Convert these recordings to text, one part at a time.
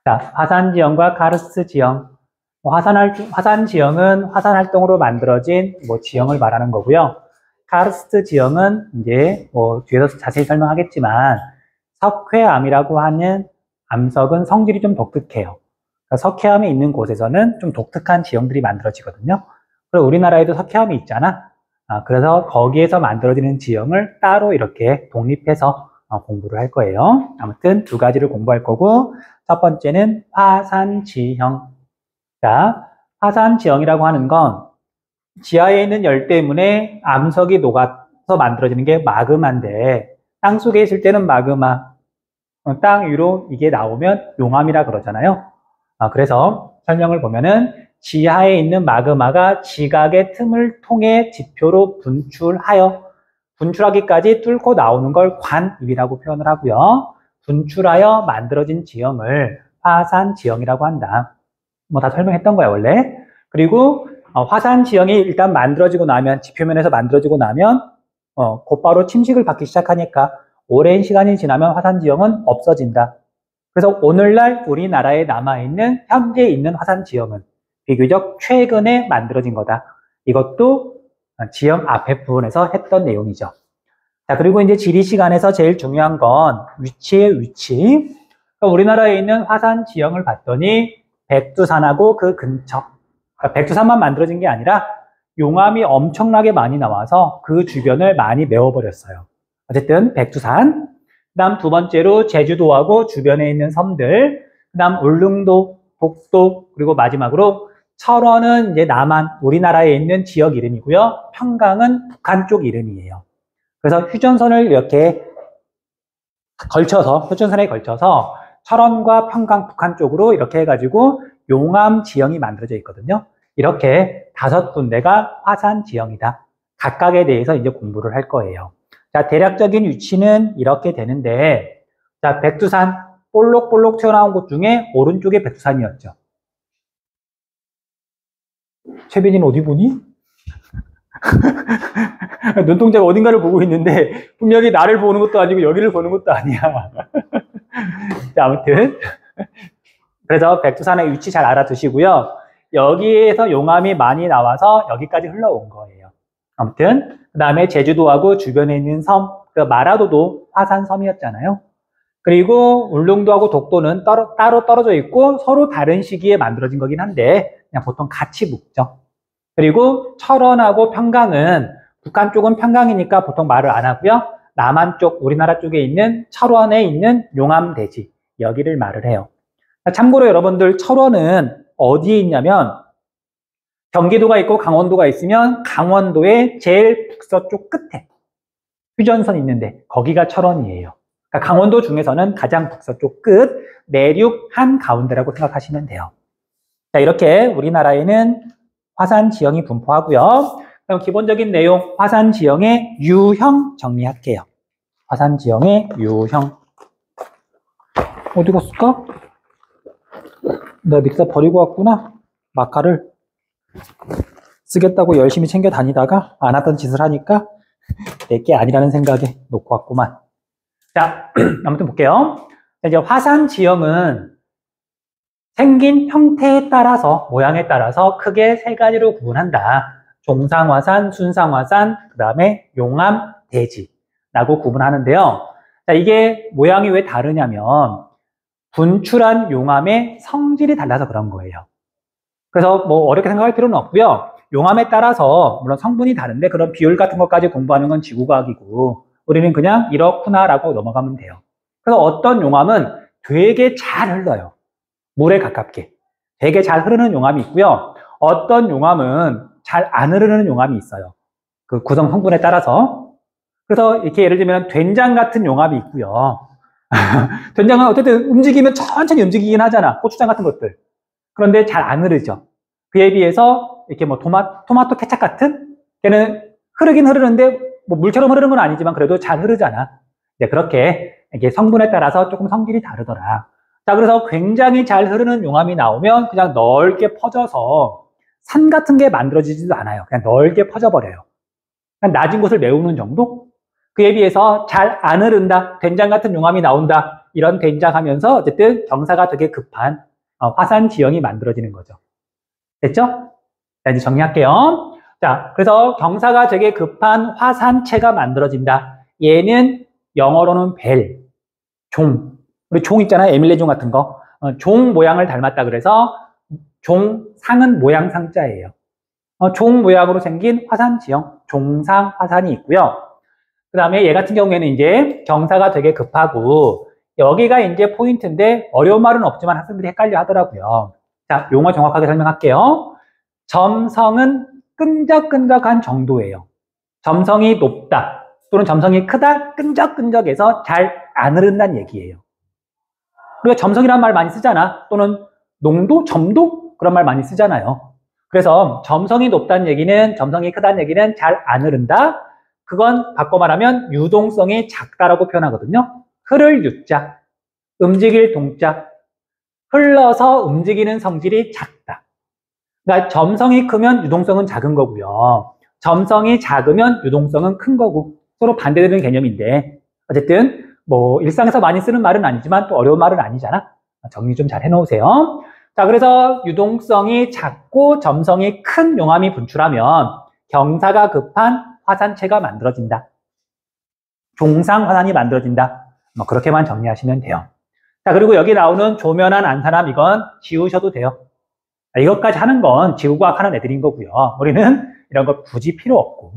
자, 화산 지형과 카르스트 지형. 화산 지형은 화산 활동으로 만들어진 지형을 말하는 거고요. 카르스트 지형은 이제 뒤에서 자세히 설명하겠지만 석회암이라고 하는 암석은 성질이 좀 독특해요. 그러니까 석회암이 있는 곳에서는 좀 독특한 지형들이 만들어지거든요. 그리고 우리나라에도 석회암이 있잖아. 그래서 거기에서 만들어지는 지형을 따로 이렇게 독립해서 공부를 할 거예요. 아무튼 두 가지를 공부할 거고, 첫 번째는 화산 지형. 자, 화산 지형이라고 하는 건 지하에 있는 열 때문에 암석이 녹아서 만들어지는 게 마그마인데, 땅 속에 있을 때는 마그마, 땅 위로 이게 나오면 용암이라 그러잖아요. 그래서 설명을 보면은 지하에 있는 마그마가 지각의 틈을 통해 지표로 분출하기까지 뚫고 나오는 걸 관입이라고 표현을 하고요. 분출하여 만들어진 지형을 화산 지형이라고 한다. 다 설명했던 거야, 원래. 그리고 화산 지형이 일단 만들어지고 나면, 지표면에서 만들어지고 나면 곧바로 침식을 받기 시작하니까 오랜 시간이 지나면 화산 지형은 없어진다. 그래서 오늘날 우리나라에 남아있는, 현재 있는 화산 지형은 비교적 최근에 만들어진 거다. 이것도 지형 앞에 부분에서 했던 내용이죠. 자, 그리고 이제 지리 시간에서 제일 중요한 건 위치의 위치. 그러니까 우리나라에 있는 화산 지형을 봤더니 백두산하고 그 근처. 그러니까 백두산만 만들어진 게 아니라 용암이 엄청나게 많이 나와서 그 주변을 많이 메워버렸어요. 어쨌든 백두산. 그 다음 두 번째로 제주도하고 주변에 있는 섬들. 그 다음 울릉도, 독도, 그리고 마지막으로 철원은 이제 남한, 우리나라에 있는 지역 이름이고요. 평강은 북한 쪽 이름이에요. 그래서 휴전선에 걸쳐서 철원과 평강, 북한 쪽으로 이렇게 해가지고 용암 지형이 만들어져 있거든요. 이렇게 5군데가 화산 지형이다. 각각에 대해서 이제 공부를 할 거예요. 자, 대략적인 위치는 이렇게 되는데, 자, 백두산, 볼록볼록 튀어나온 곳 중에 오른쪽에 백두산이었죠. 최빈이는 어디 보니? 눈동자가 어딘가를 보고 있는데 분명히 나를 보는 것도 아니고 여기를 보는 것도 아니야. 자, 아무튼 그래서 백두산의 위치 잘 알아두시고요. 여기에서 용암이 많이 나와서 여기까지 흘러온 거예요. 아무튼 그 다음에 제주도하고 주변에 있는 섬, 마라도도 화산섬이었잖아요. 그리고 울릉도하고 독도는 따로 떨어져 있고 서로 다른 시기에 만들어진 거긴 한데 그냥 보통 같이 묵죠. 그리고 철원하고 평강은 북한 쪽은 평강이니까 보통 말을 안 하고요. 남한 쪽, 우리나라 쪽에 있는 철원에 있는 용암대지, 여기를 말을 해요. 참고로 여러분들 철원은 어디에 있냐면 경기도가 있고 강원도가 있으면 강원도의 제일 북서쪽 끝에 휴전선 있는데 거기가 철원이에요. 그러니까 강원도 중에서는 가장 북서쪽 끝, 내륙 한가운데라고 생각하시면 돼요. 자, 이렇게 우리나라에는 화산 지형이 분포하고요. 그럼 기본적인 내용, 화산 지형의 유형 정리할게요. 화산 지형의 유형. 어디 갔을까? 내가 믹서 버리고 왔구나. 마카를 쓰겠다고 열심히 챙겨 다니다가 안 하던 짓을 하니까 내게 아니라는 생각에 놓고 왔구만. 자, 아무튼 볼게요. 이제 화산 지형은 생긴 형태에 따라서, 모양에 따라서 크게 3가지로 구분한다. 종상화산, 순상화산, 그 다음에 용암, 대지라고 구분하는데요. 자, 이게 모양이 왜 다르냐면 분출한 용암의 성질이 달라서 그런 거예요. 그래서 어렵게 생각할 필요는 없고요. 용암에 따라서 물론 성분이 다른데 그런 비율 같은 것까지 공부하는 건 지구과학이고 우리는 그냥 이렇구나라고 넘어가면 돼요. 그래서 어떤 용암은 되게 잘 흘러요. 물에 가깝게. 되게 잘 흐르는 용암이 있고요. 어떤 용암은 잘 안 흐르는 용암이 있어요. 그 구성 성분에 따라서. 그래서 이렇게 예를 들면 된장 같은 용암이 있고요. 된장은 어쨌든 움직이면 천천히 움직이긴 하잖아. 고추장 같은 것들. 그런데 잘 안 흐르죠. 그에 비해서 이렇게 토마토 케찹 같은 걔는 흐르긴 흐르는데 물처럼 흐르는 건 아니지만 그래도 잘 흐르잖아. 네, 그렇게 이게 성분에 따라서 조금 성질이 다르더라. 자, 그래서 굉장히 잘 흐르는 용암이 나오면 그냥 넓게 퍼져서 산 같은 게 만들어지지도 않아요. 그냥 넓게 퍼져버려요. 그냥 낮은 곳을 메우는 정도? 그에 비해서 잘 안 흐른다, 된장 같은 용암이 나온다. 이런 된장하면서 어쨌든 경사가 되게 급한 화산 지형이 만들어지는 거죠. 됐죠? 자, 이제 정리할게요. 자, 그래서 경사가 되게 급한 화산체가 만들어진다. 얘는 영어로는 벨, 종. 우리 종 있잖아요. 에밀레 종 같은 거. 종 모양을 닮았다 그래서 종상은 모양 상자예요. 종 모양으로 생긴 화산 지형, 종상 화산이 있고요. 그 다음에 얘 같은 경우에는 이제 경사가 되게 급하고 여기가 이제 포인트인데 어려운 말은 없지만 학생들이 헷갈려 하더라고요. 자, 용어 정확하게 설명할게요. 점성은 끈적끈적한 정도예요. 점성이 높다 또는 점성이 크다, 끈적끈적해서 잘 안 흐른다는 얘기예요. 우리가 점성이라는 말 많이 쓰잖아. 또는 농도, 점도 그런 말 많이 쓰잖아요. 그래서 점성이 높다는 얘기는, 점성이 크다는 얘기는 잘 안 흐른다. 그건 바꿔 말하면 유동성이 작다라고 표현하거든요. 흐를 유자, 움직일 동자, 흘러서 움직이는 성질이 작다. 그러니까 점성이 크면 유동성은 작은 거고요. 점성이 작으면 유동성은 큰 거고 서로 반대되는 개념인데 어쨌든 뭐 일상에서 많이 쓰는 말은 아니지만 또 어려운 말은 아니잖아. 정리 좀 잘 해놓으세요. 자, 그래서 유동성이 작고 점성이 큰 용암이 분출하면 경사가 급한 화산체가 만들어진다. 종상 화산이 만들어진다. 뭐 그렇게만 정리하시면 돼요. 자, 그리고 여기 나오는 조면한 안산암 이건 지우셔도 돼요. 이것까지 하는 건 지구과학 하는 애들인 거고요. 우리는 이런 거 굳이 필요 없고.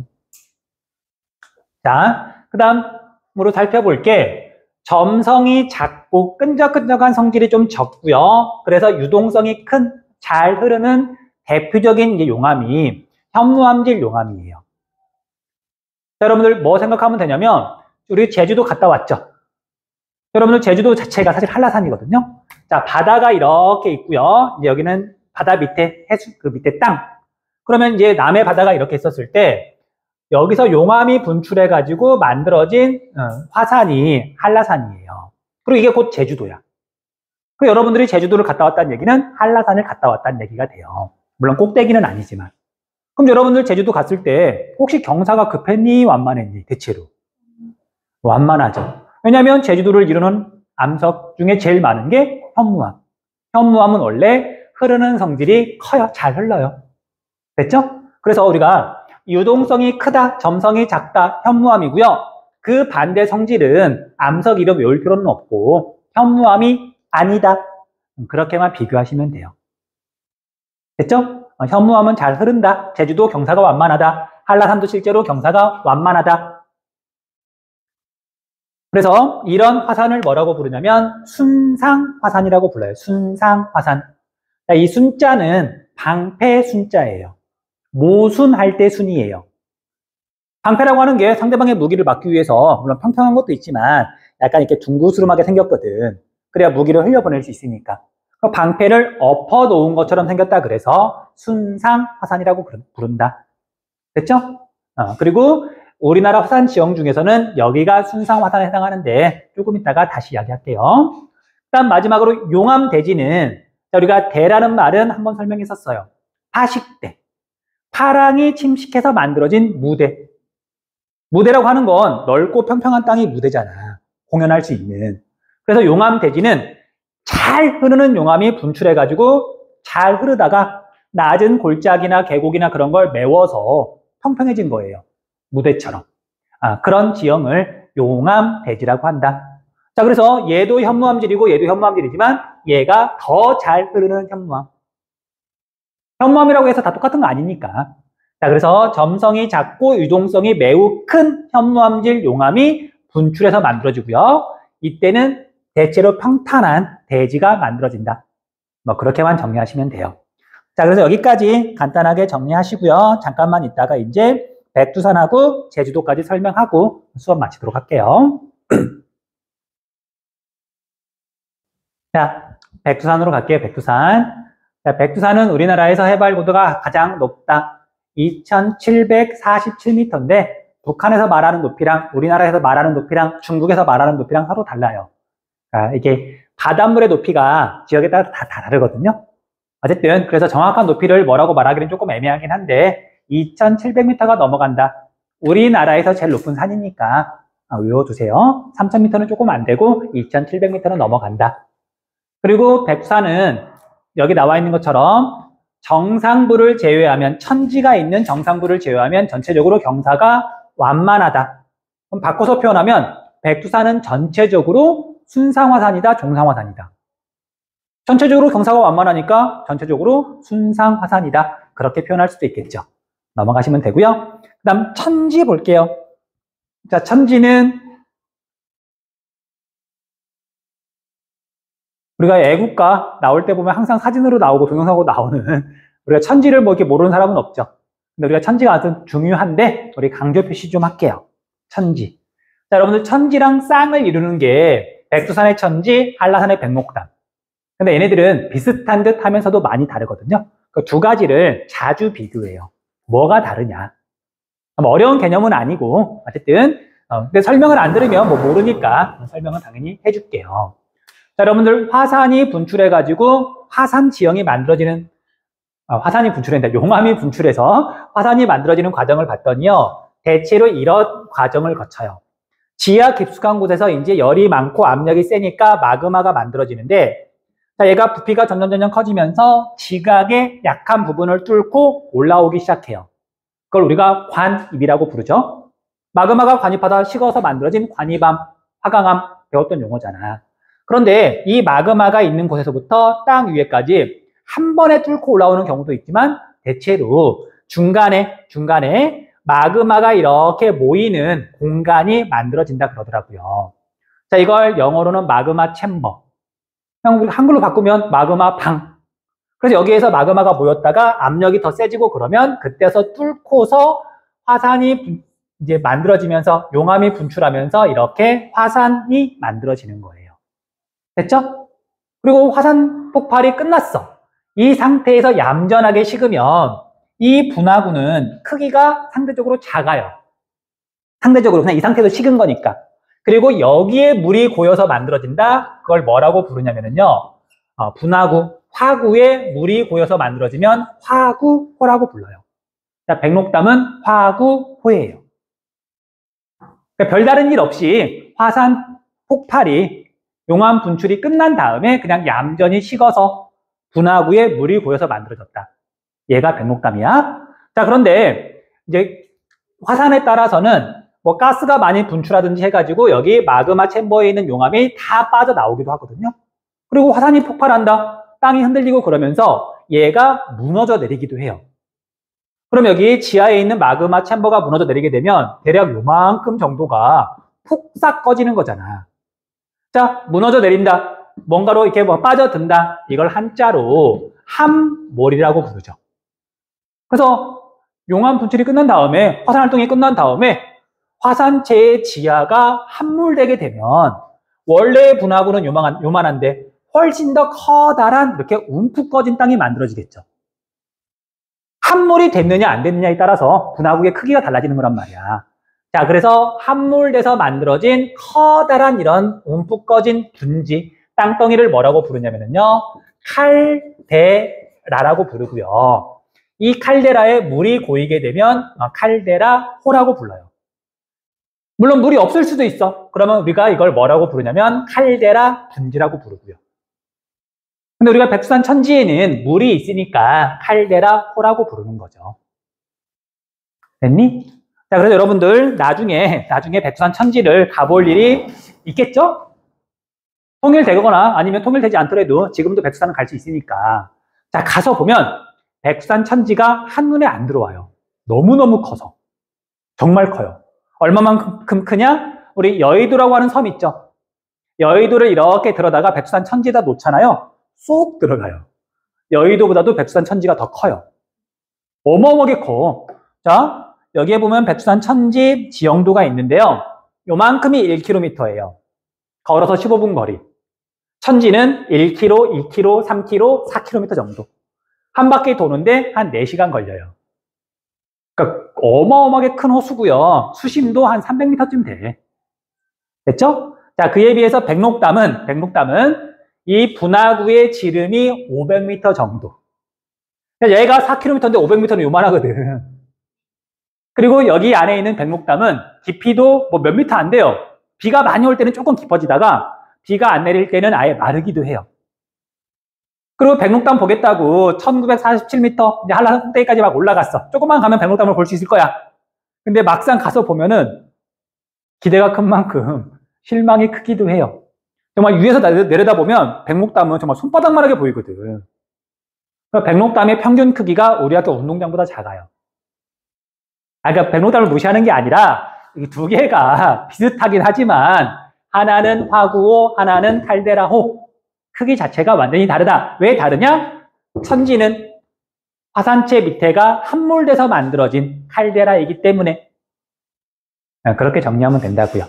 자, 그 다음으로 살펴볼게. 점성이 작고 끈적끈적한 성질이 좀 적고요. 그래서 유동성이 큰, 잘 흐르는 대표적인 용암이 현무암질 용암이에요. 자, 여러분들 뭐 생각하면 되냐면 우리 제주도 갔다 왔죠. 여러분들 제주도 자체가 사실 한라산이거든요. 자, 바다가 이렇게 있고요. 이제 여기는 바다 밑에 해수, 그 밑에 땅. 그러면 이제 남해 바다가 이렇게 있었을 때 여기서 용암이 분출해가지고 만들어진 화산이 한라산이에요. 그리고 이게 곧 제주도야. 그 여러분들이 제주도를 갔다 왔다는 얘기는 한라산을 갔다 왔다는 얘기가 돼요. 물론 꼭대기는 아니지만. 그럼 여러분들 제주도 갔을 때 혹시 경사가 급했니? 완만했니? 대체로. 완만하죠. 왜냐하면 제주도를 이루는 암석 중에 제일 많은 게 현무암. 현무암은 원래 흐르는 성질이 커요. 잘 흘러요. 됐죠? 그래서 우리가 유동성이 크다, 점성이 작다, 현무암이고요. 그 반대 성질은 암석 이름 외울 필요는 없고 현무암이 아니다. 그렇게만 비교하시면 돼요. 됐죠? 현무암은 잘 흐른다. 제주도 경사가 완만하다. 한라산도 실제로 경사가 완만하다. 그래서 이런 화산을 뭐라고 부르냐면 순상화산이라고 불러요. 순상화산. 이 순자는 방패 순자예요. 모순할 때 순이에요. 방패라고 하는 게 상대방의 무기를 막기 위해서 물론 평평한 것도 있지만 약간 이렇게 둥그스름하게 생겼거든. 그래야 무기를 흘려보낼 수 있으니까. 그 방패를 엎어 놓은 것처럼 생겼다 그래서 순상화산이라고 부른다. 됐죠? 그리고 우리나라 화산 지형 중에서는 여기가 순상화산에 해당하는데 조금 이따가 다시 이야기할게요. 그다음 마지막으로 용암대지는 우리가 대라는 말은 한번 설명했었어요. 파식대. 파랑이 침식해서 만들어진 무대. 무대라고 하는 건 넓고 평평한 땅이 무대잖아. 공연할 수 있는. 그래서 용암대지는 잘 흐르는 용암이 분출해가지고 잘 흐르다가 낮은 골짜기나 계곡이나 그런 걸 메워서 평평해진 거예요. 무대처럼. 그런 지형을 용암대지라고 한다. 자, 그래서 얘도 현무암질이고 얘도 현무암질이지만 얘가 더 잘 흐르는 현무암. 현무암이라고 해서 다 똑같은 거 아니니까. 자, 그래서 점성이 작고 유동성이 매우 큰 현무암질 용암이 분출해서 만들어지고요. 이때는 대체로 평탄한 대지가 만들어진다. 뭐 그렇게만 정리하시면 돼요. 자, 그래서 여기까지 간단하게 정리하시고요. 잠깐만 있다가 이제 백두산하고 제주도까지 설명하고 수업 마치도록 할게요. 자, 백두산으로 갈게요. 백두산. 자, 백두산은 우리나라에서 해발 고도가 가장 높다. 2747m인데 북한에서 말하는 높이랑 우리나라에서 말하는 높이랑 중국에서 말하는 높이랑 서로 달라요. 이게 바닷물의 높이가 지역에 따라 다 다르거든요. 어쨌든 그래서 정확한 높이를 뭐라고 말하기는 조금 애매하긴 한데 2700m가 넘어간다. 우리나라에서 제일 높은 산이니까 외워두세요. 3000m는 조금 안 되고 2700m는 넘어간다. 그리고 백두산은 여기 나와 있는 것처럼 정상부를 제외하면, 천지가 있는 정상부를 제외하면 전체적으로 경사가 완만하다. 그럼 바꿔서 표현하면 백두산은 전체적으로 순상화산이다, 종상화산이다. 전체적으로 경사가 완만하니까 전체적으로 순상화산이다. 그렇게 표현할 수도 있겠죠. 넘어가시면 되고요. 그 다음 천지 볼게요. 자, 천지는 우리가 애국가 나올 때 보면 항상 사진으로 나오고 동영상으로 나오는 우리가 천지를 뭐 이렇게 모르는 사람은 없죠. 근데 우리가 천지가 아주 중요한데 우리 강조 표시 좀 할게요. 천지. 자, 여러분들 천지랑 쌍을 이루는 게 백두산의 천지, 한라산의 백록담. 근데 얘네들은 비슷한 듯 하면서도 많이 다르거든요. 그 두 가지를 자주 비교해요. 뭐가 다르냐. 어려운 개념은 아니고 어쨌든 근데 설명을 안 들으면 뭐 모르니까 설명은 당연히 해줄게요. 자, 여러분들 화산이 분출해가지고 화산 지형이 만들어지는 화산이 분출한다. 용암이 분출해서 화산이 만들어지는 과정을 봤더니요. 대체로 이런 과정을 거쳐요. 지하 깊숙한 곳에서 이제 열이 많고 압력이 세니까 마그마가 만들어지는데, 자, 얘가 부피가 점점 커지면서 지각의 약한 부분을 뚫고 올라오기 시작해요. 그걸 우리가 관입이라고 부르죠. 마그마가 관입하다 식어서 만들어진 관입암, 화강암 배웠던 용어잖아. 그런데 이 마그마가 있는 곳에서부터 땅 위에까지 한 번에 뚫고 올라오는 경우도 있지만 대체로 중간에 마그마가 이렇게 모이는 공간이 만들어진다 그러더라고요. 자, 이걸 영어로는 마그마 챔버. 그냥 우리 한글로 바꾸면 마그마 방. 그래서 여기에서 마그마가 모였다가 압력이 더 세지고 그러면 그때서 뚫고서 화산이 이제 만들어지면서 용암이 분출하면서 이렇게 화산이 만들어지는 거예요. 됐죠? 그리고 화산 폭발이 끝났어. 이 상태에서 얌전하게 식으면 이 분화구는 크기가 상대적으로 작아요. 상대적으로 그냥 이 상태에서 식은 거니까. 그리고 여기에 물이 고여서 만들어진다. 그걸 뭐라고 부르냐면요. 분화구, 화구에 물이 고여서 만들어지면 화구호라고 불러요. 자, 백록담은 화구호예요. 그러니까 별다른 일 없이 화산 폭발이 용암 분출이 끝난 다음에 그냥 얌전히 식어서 분화구에 물이 고여서 만들어졌다. 얘가 백록담이야. 자, 그런데 이제 화산에 따라서는 뭐 가스가 많이 분출하든지 해가지고 여기 마그마 챔버에 있는 용암이 다 빠져나오기도 하거든요. 그리고 화산이 폭발한다. 땅이 흔들리고 그러면서 얘가 무너져 내리기도 해요. 그럼 여기 지하에 있는 마그마 챔버가 무너져 내리게 되면 대략 요만큼 정도가 푹 싹 꺼지는 거잖아. 자, 무너져 내린다. 뭔가로 이렇게 뭐 빠져든다. 이걸 한자로 함몰이라고 부르죠. 그래서 용암 분출이 끝난 다음에, 화산 활동이 끝난 다음에 화산체의 지하가 함몰되게 되면 원래의 분화구는 요만한데 훨씬 더 커다란 이렇게 움푹 꺼진 땅이 만들어지겠죠. 함몰이 됐느냐 안 됐느냐에 따라서 분화구의 크기가 달라지는 거란 말이야. 자, 그래서 함몰돼서 만들어진 커다란 이런 움푹 꺼진 둔지, 땅덩이를 뭐라고 부르냐면요. 칼데라라고 부르고요. 이 칼데라에 물이 고이게 되면 칼데라호라고 불러요. 물론 물이 없을 수도 있어. 그러면 우리가 이걸 뭐라고 부르냐면 칼데라 둔지라고 부르고요. 근데 우리가 백두산 천지에는 물이 있으니까 칼데라호라고 부르는 거죠. 됐니? 자, 그래서 여러분들 나중에 백두산 천지를 가볼 일이 있겠죠? 통일되거나 아니면 통일되지 않더라도 지금도 백두산은 갈 수 있으니까. 자, 가서 보면 백두산 천지가 한눈에 안 들어와요. 너무너무 커서. 정말 커요. 얼마만큼 크냐? 우리 여의도라고 하는 섬 있죠? 여의도를 이렇게 들어다가 백두산 천지에다 놓잖아요. 쏙 들어가요. 여의도보다도 백두산 천지가 더 커요. 어마어마하게 커. 자, 여기에 보면 백두산 천지 지형도가 있는데요. 요만큼이 1km예요. 걸어서 15분 거리. 천지는 1km, 2km, 3km, 4km 정도. 한 바퀴 도는데 한 4시간 걸려요. 그러니까 어마어마하게 큰 호수고요. 수심도 한 300m쯤 돼. 됐죠? 자, 그에 비해서 백록담은 이 분화구의 지름이 500m 정도. 얘가 4km인데 500m는 요만하거든. 그리고 여기 안에 있는 백록담은 깊이도 뭐 몇 미터 안 돼요. 비가 많이 올 때는 조금 깊어지다가 비가 안 내릴 때는 아예 마르기도 해요. 그리고 백록담 보겠다고 1947m 이제 한라산 꼭대기까지 막 올라갔어. 조금만 가면 백록담을 볼 수 있을 거야. 근데 막상 가서 보면은 기대가 큰 만큼 실망이 크기도 해요. 정말 위에서 내려다보면 백록담은 정말 손바닥만하게 보이거든. 백록담의 평균 크기가 우리 학교 운동장보다 작아요. 그러니까 백록담을 무시하는 게 아니라 이 두 개가 비슷하긴 하지만 하나는 화구호, 하나는 칼데라호. 크기 자체가 완전히 다르다. 왜 다르냐? 천지는 화산체 밑에가 함몰돼서 만들어진 칼데라이기 때문에. 그렇게 정리하면 된다고요.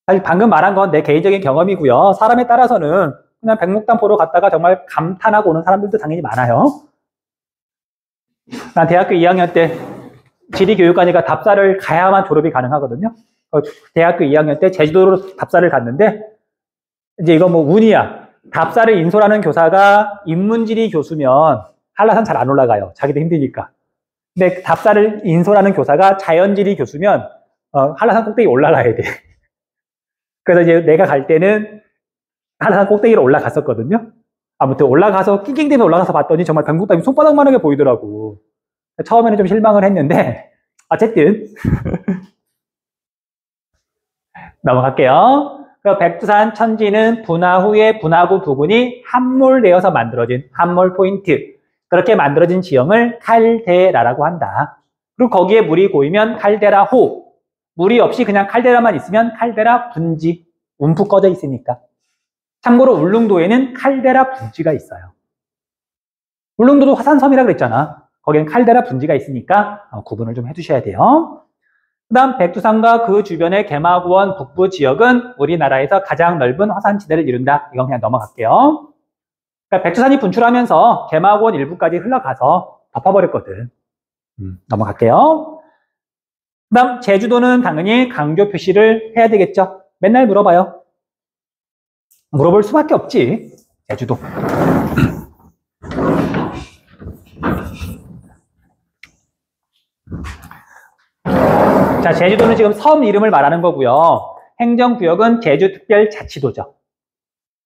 사실 방금 말한 건 내 개인적인 경험이고요. 사람에 따라서는 그냥 백록담 보러 갔다가 정말 감탄하고 오는 사람들도 당연히 많아요. 난 대학교 2학년 때 지리교육과니까 답사를 가야만 졸업이 가능하거든요. 대학교 2학년 때 제주도로 답사를 갔는데 이제 이거 뭐 운이야. 답사를 인솔하는 교사가 인문지리 교수면 한라산 잘 안 올라가요. 자기도 힘드니까. 근데 답사를 인솔하는 교사가 자연지리 교수면 한라산 꼭대기 올라가야 돼. 그래서 이제 내가 갈 때는 한라산 꼭대기로 올라갔었거든요. 아무튼 올라가서 낑낑대며 올라가서 봤더니 정말 백록담이 손바닥만하게 보이더라고. 처음에는 좀 실망을 했는데 어쨌든 넘어갈게요. 백두산 천지는 분화 후에 분화구 부근이 함몰되어서 만들어진 함몰 포인트, 그렇게 만들어진 지형을 칼데라라고 한다. 그리고 거기에 물이 고이면 칼데라호, 물이 없이 그냥 칼데라만 있으면 칼데라 분지, 움푹 꺼져 있으니까. 참고로 울릉도에는 칼데라 분지가 있어요. 울릉도도 화산섬이라 그랬잖아. 거기는 칼데라 분지가 있으니까 구분을 좀 해두셔야 돼요. 그 다음 백두산과 그 주변의 개마고원 북부 지역은 우리나라에서 가장 넓은 화산지대를 이룬다. 이건 그냥 넘어갈게요. 그러니까 백두산이 분출하면서 개마고원 일부까지 흘러가서 덮어버렸거든. 넘어갈게요. 그 다음 제주도는 당연히 강조 표시를 해야 되겠죠. 맨날 물어봐요. 물어볼 수밖에 없지. 제주도. 자, 제주도는 지금 섬 이름을 말하는 거고요. 행정구역은 제주특별자치도죠.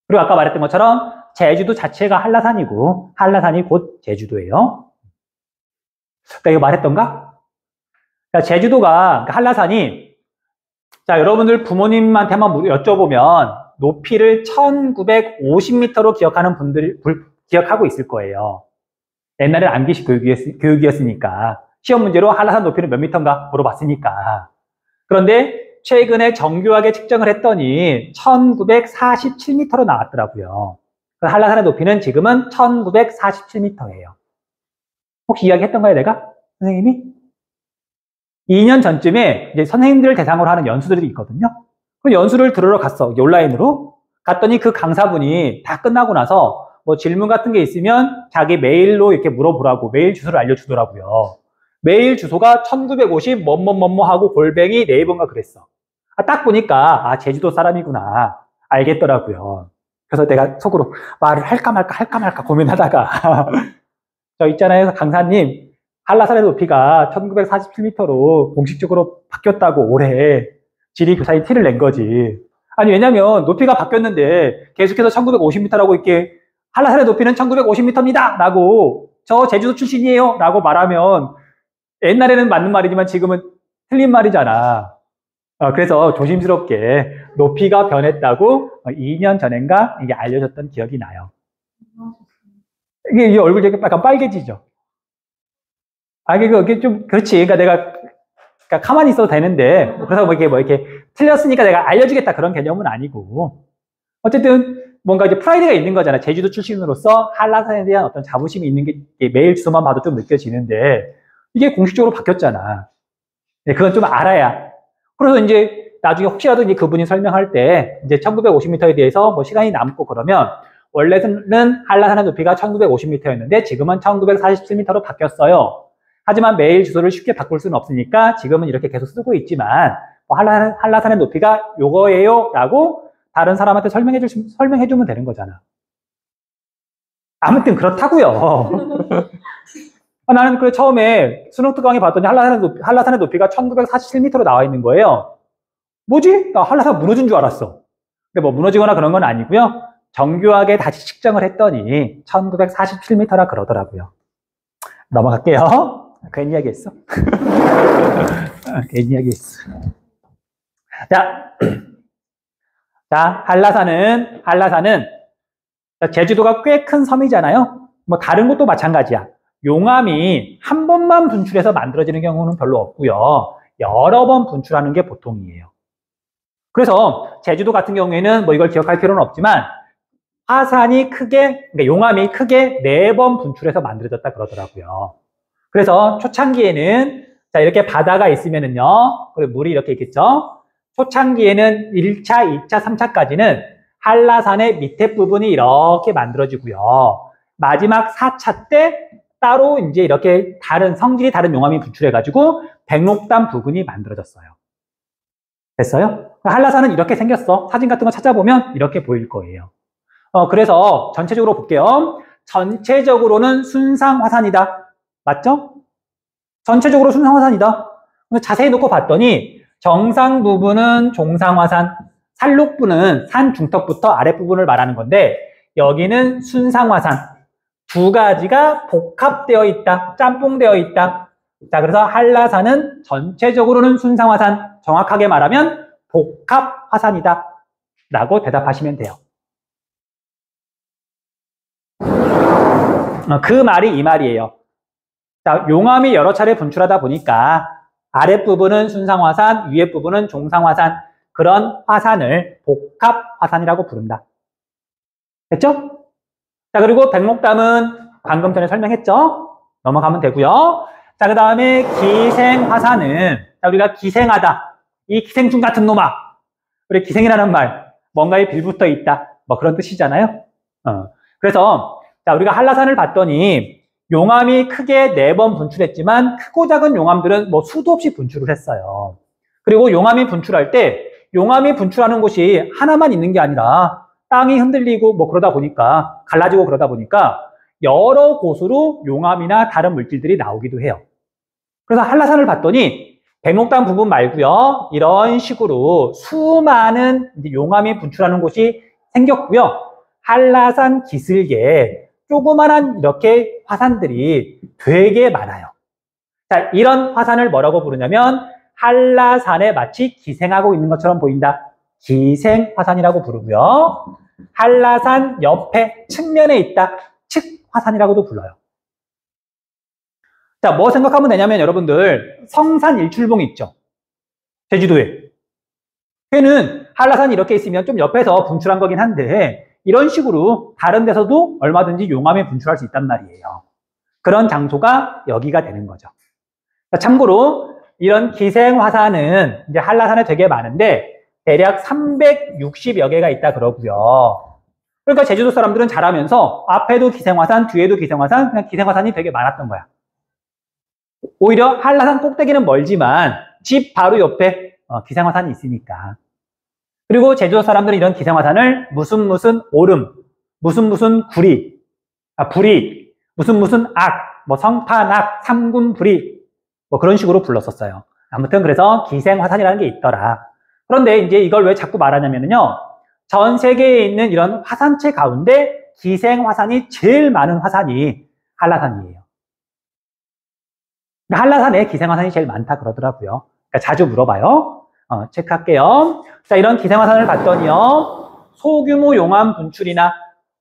그리고 아까 말했던 것처럼 제주도 자체가 한라산이고 한라산이 곧 제주도예요. 그러니까 이거 말했던가? 자, 제주도가 한라산이 자, 여러분들 부모님한테 한번 여쭤보면 높이를 1950m로 기억하는 분들이 기억하고 있을 거예요. 옛날에 암기식 교육이었으니까 시험 문제로 한라산 높이는 몇 미터인가 물어봤으니까. 그런데 최근에 정교하게 측정을 했더니 1947m로 나왔더라고요. 한라산의 높이는 지금은 1947m예요. 혹시 이야기했던가요, 내가? 선생님이? 2년 전쯤에 이제 선생님들을 대상으로 하는 연수들이 있거든요. 그 연수를 들으러 갔어. 온라인으로. 갔더니 그 강사분이 다 끝나고 나서 뭐 질문 같은 게 있으면 자기 메일로 이렇게 물어보라고 메일 주소를 알려주더라고요. 메일 주소가 1950 뭐뭐뭐뭐 하고 골뱅이 네이버인가 그랬어. 딱 보니까 제주도 사람이구나 알겠더라고요. 그래서 내가 속으로 말을 할까 말까 고민하다가 저 있잖아요, 강사님. 한라산의 높이가 1947m로 공식적으로 바뀌었다고 올해 지리교사인 티를 낸 거지. 아니, 왜냐면 높이가 바뀌었는데 계속해서 1950m라고 이렇게 한라산의 높이는 1950m입니다 라고 저 제주도 출신이에요 라고 말하면 옛날에는 맞는 말이지만 지금은 틀린 말이잖아. 그래서 조심스럽게 높이가 변했다고 2년 전인가 이게 알려졌던 기억이 나요. 이게 얼굴 되게 약간 빨개지죠. 이게 좀 그렇지. 그러니까 내가 가만히 있어도 되는데 그래서 뭐 이렇게 틀렸으니까 내가 알려주겠다 그런 개념은 아니고 어쨌든 뭔가 이제 프라이드가 있는 거잖아. 제주도 출신으로서 한라산에 대한 어떤 자부심이 있는 게 메일 주소만 봐도 좀 느껴지는데 이게 공식적으로 바뀌었잖아. 네, 그건 좀 알아야. 그래서 이제 나중에 혹시라도 이제 그분이 설명할 때 이제 1950m에 대해서 뭐 시간이 남고 그러면 원래는 한라산의 높이가 1950m였는데 지금은 1947m로 바뀌었어요. 하지만 메일 주소를 쉽게 바꿀 수는 없으니까 지금은 이렇게 계속 쓰고 있지만 뭐 한라산의 높이가 요거예요 라고 다른 사람한테 설명해주면 되는 거잖아. 아무튼 그렇다고요. 나는 그래 처음에 수능 특강에 봤더니 한라산의 높이가 1947m로 나와 있는 거예요. 뭐지? 나 한라산 무너진 줄 알았어. 근데 뭐 무너지거나 그런 건 아니고요. 정교하게 다시 측정을 했더니 1947m라 그러더라고요. 넘어갈게요. 괜히 이야기했어. 괜히 이야기했어. 자, 한라산은 제주도가 꽤 큰 섬이잖아요. 뭐 다른 곳도 마찬가지야. 용암이 한 번만 분출해서 만들어지는 경우는 별로 없고요. 여러 번 분출하는 게 보통이에요. 그래서 제주도 같은 경우에는 뭐 이걸 기억할 필요는 없지만 화산이 그러니까 용암이 크게 4번 분출해서 만들어졌다 그러더라고요. 그래서 초창기에는 자 이렇게 바다가 있으면은요, 그리고 물이 이렇게 있겠죠. 초창기에는 1차, 2차, 3차까지는 한라산의 밑에 부분이 이렇게 만들어지고요. 마지막 4차 때 따로 이제 이렇게 성질이 다른 용암이 분출해가지고 백록담 부근이 만들어졌어요. 됐어요? 한라산은 이렇게 생겼어. 사진 같은 거 찾아보면 이렇게 보일 거예요. 그래서 전체적으로 볼게요. 전체적으로는 순상화산이다. 맞죠? 전체적으로 순상화산이다. 자세히 놓고 봤더니 정상 부분은 종상화산, 산록부는 산 중턱부터 아랫부분을 말하는 건데 여기는 순상화산. 두 가지가 복합되어 있다. 짬뽕되어 있다. 자, 그래서 한라산은 전체적으로는 순상화산, 정확하게 말하면 복합화산이다. 라고 대답하시면 돼요. 그 말이 이 말이에요. 자, 용암이 여러 차례 분출하다 보니까 아랫부분은 순상화산, 위에 부분은 종상화산, 그런 화산을 복합화산이라고 부른다. 됐죠? 자, 그리고 백록담은 방금 전에 설명했죠? 넘어가면 되고요. 자, 그 다음에 기생화산은 자, 우리가 기생하다. 이 기생충 같은 놈아. 우리 기생이라는 말, 뭔가에 빌붙어 있다. 뭐 그런 뜻이잖아요. 그래서 자, 우리가 한라산을 봤더니 용암이 크게 4번 분출했지만 크고 작은 용암들은 뭐 수도 없이 분출을 했어요. 그리고 용암이 분출할 때 용암이 분출하는 곳이 하나만 있는 게 아니라 땅이 흔들리고 뭐 그러다 보니까 갈라지고 그러다 보니까 여러 곳으로 용암이나 다른 물질들이 나오기도 해요. 그래서 한라산을 봤더니 백록담 부분 말고요. 이런 식으로 수많은 용암이 분출하는 곳이 생겼고요. 한라산 기슭에 조그만한 이렇게 화산들이 되게 많아요. 자, 이런 화산을 뭐라고 부르냐면 한라산에 마치 기생하고 있는 것처럼 보인다. 기생화산이라고 부르고요. 한라산 옆에 측면에 있다. 측화산이라고도 불러요. 자, 뭐 생각하면 되냐면 여러분들 성산일출봉 있죠? 제주도에. 걔는 한라산이 이렇게 있으면 좀 옆에서 분출한 거긴 한데 이런 식으로 다른 데서도 얼마든지 용암이 분출할 수 있단 말이에요. 그런 장소가 여기가 되는 거죠. 자, 참고로 이런 기생화산은 이제 한라산에 되게 많은데 대략 360여 개가 있다 그러고요. 그러니까 제주도 사람들은 잘하면서 앞에도 기생화산, 뒤에도 기생화산, 그냥 기생화산이 되게 많았던 거야. 오히려 한라산 꼭대기는 멀지만 집 바로 옆에 기생화산이 있으니까. 그리고 제주도 사람들은 이런 기생화산을 무슨 오름, 무슨 구리, 불이, 무슨 악, 뭐 성판악, 삼군불이 뭐 그런 식으로 불렀었어요. 아무튼 그래서 기생화산이라는 게 있더라. 그런데 이제 이걸 왜 자꾸 말하냐면요. 전 세계에 있는 이런 화산체 가운데 기생화산이 제일 많은 화산이 한라산이에요. 한라산에 기생화산이 제일 많다 그러더라고요. 그러니까 자주 물어봐요. 체크할게요. 자, 이런 기생화산을 봤더니요. 소규모 용암 분출이나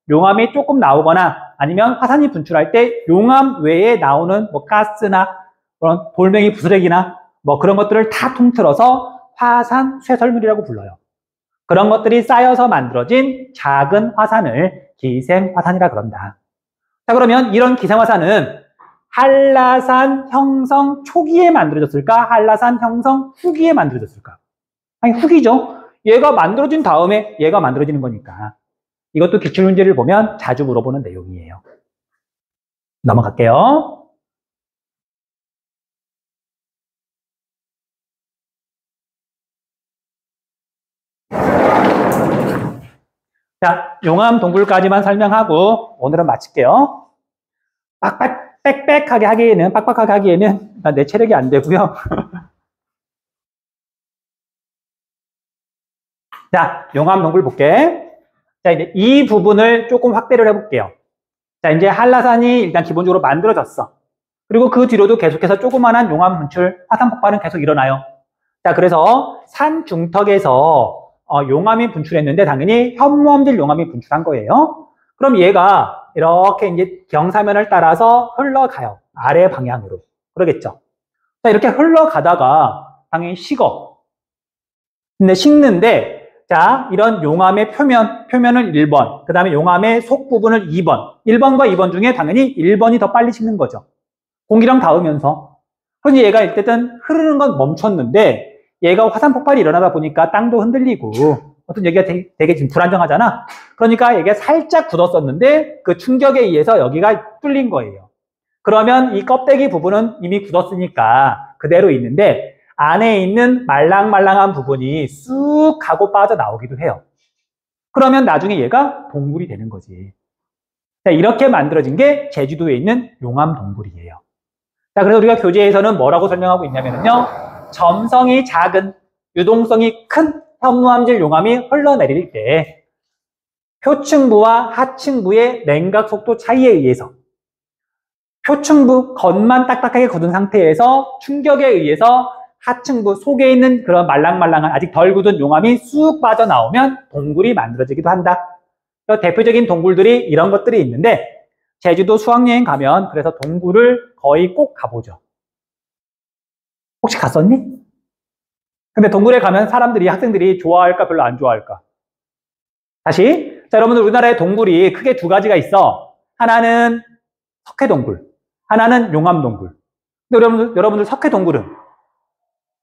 용암이 조금 나오거나 아니면 화산이 분출할 때 용암 외에 나오는 뭐 가스나 그런 돌멩이 부스레기나 뭐 그런 것들을 다 통틀어서 화산 쇠설물이라고 불러요. 그런 것들이 쌓여서 만들어진 작은 화산을 기생화산이라 그런다. 자, 그러면 이런 기생화산은 한라산 형성 초기에 만들어졌을까? 한라산 형성 후기에 만들어졌을까? 아니, 후기죠. 얘가 만들어진 다음에 얘가 만들어지는 거니까. 이것도 기출문제를 보면 자주 물어보는 내용이에요. 넘어갈게요. 자, 용암 동굴까지만 설명하고 오늘은 마칠게요. 빡빡하게 하기에는 내 체력이 안 되고요. 자, 용암 동굴 볼게. 자, 이제 이 부분을 조금 확대를 해볼게요. 자, 이제 한라산이 일단 기본적으로 만들어졌어. 그리고 그 뒤로도 계속해서 조그만한 용암 분출, 화산 폭발은 계속 일어나요. 자, 그래서 산 중턱에서 용암이 분출했는데 당연히 현무암질 용암이 분출한 거예요. 그럼 얘가 이렇게 이제 경사면을 따라서 흘러가요. 아래 방향으로. 그러겠죠. 자, 이렇게 흘러가다가 당연히 식어. 근데 식는데 자, 이런 용암의 표면을 1번, 그 다음에 용암의 속 부분을 2번. 1번과 2번 중에 당연히 1번이 더 빨리 식는 거죠. 공기랑 닿으면서. 그러니 얘가 어쨌든 흐르는 건 멈췄는데 얘가 화산 폭발이 일어나다 보니까 땅도 흔들리고 어떤 여기가 되게 지금 불안정하잖아. 그러니까 얘가 살짝 굳었었는데 그 충격에 의해서 여기가 뚫린 거예요. 그러면 이 껍데기 부분은 이미 굳었으니까 그대로 있는데 안에 있는 말랑말랑한 부분이 쑥 하고 빠져나오기도 해요. 그러면 나중에 얘가 동굴이 되는 거지. 자, 이렇게 만들어진 게 제주도에 있는 용암 동굴이에요. 자, 그래서 우리가 교재에서는 뭐라고 설명하고 있냐면요. 점성이 작은, 유동성이 큰 현무암질 용암이 흘러내릴 때 표층부와 하층부의 냉각 속도 차이에 의해서 표층부 겉만 딱딱하게 굳은 상태에서 충격에 의해서 하층부 속에 있는 그런 말랑말랑한 아직 덜 굳은 용암이 쑥 빠져나오면 동굴이 만들어지기도 한다. 대표적인 동굴들이 이런 것들이 있는데 제주도 수학여행 가면 그래서 동굴을 거의 꼭 가보죠. 혹시 갔었니? 근데 동굴에 가면 학생들이 좋아할까 별로 안 좋아할까? 다시. 자, 여러분들 우리나라에 동굴이 크게 두 가지가 있어. 하나는 석회동굴, 하나는 용암동굴. 근데 여러분들 석회동굴은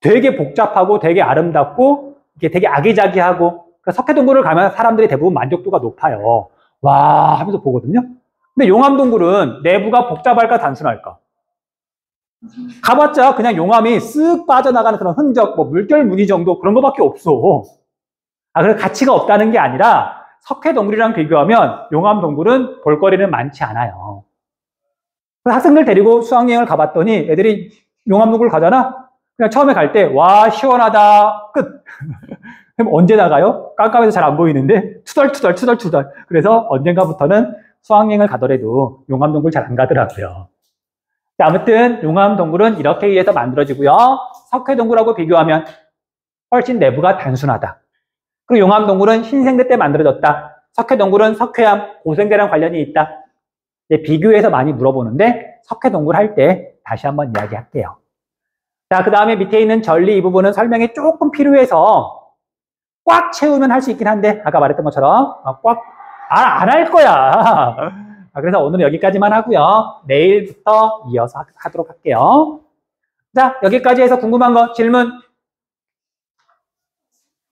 되게 복잡하고 되게 아름답고 이게 되게 아기자기하고 석회동굴을 가면 사람들이 대부분 만족도가 높아요. 와 하면서 보거든요. 근데 용암동굴은 내부가 복잡할까 단순할까? 가봤자 그냥 용암이 쓱 빠져나가는 그런 흔적, 뭐 물결 무늬 정도 그런 거밖에 없어. 그래서 가치가 없다는 게 아니라 석회동굴이랑 비교하면 용암동굴은 볼거리는 많지 않아요. 학생들 데리고 수학여행을 가봤더니 애들이 용암동굴 가잖아? 그냥 처음에 갈 때, 와, 시원하다, 끝. 그럼 언제 나가요? 깜깜해서 잘 안 보이는데, 투덜투덜. 그래서 언젠가부터는 수학여행을 가더라도 용암동굴 잘 안 가더라고요. 자, 아무튼 용암동굴은 이렇게 의해서 만들어지고요. 석회동굴하고 비교하면 훨씬 내부가 단순하다. 그리고 용암동굴은 신생대 때 만들어졌다. 석회동굴은 석회암, 고생대랑 관련이 있다. 비교해서 많이 물어보는데 석회동굴 할 때 다시 한번 이야기할게요. 자, 그 다음에 밑에 있는 전리 이 부분은 설명이 조금 필요해서 꽉 채우면 할 수 있긴 한데 아까 말했던 것처럼 안 할 거야. 그래서 오늘은 여기까지만 하고요. 내일부터 이어서 하도록 할게요. 자, 여기까지 해서 궁금한 거 질문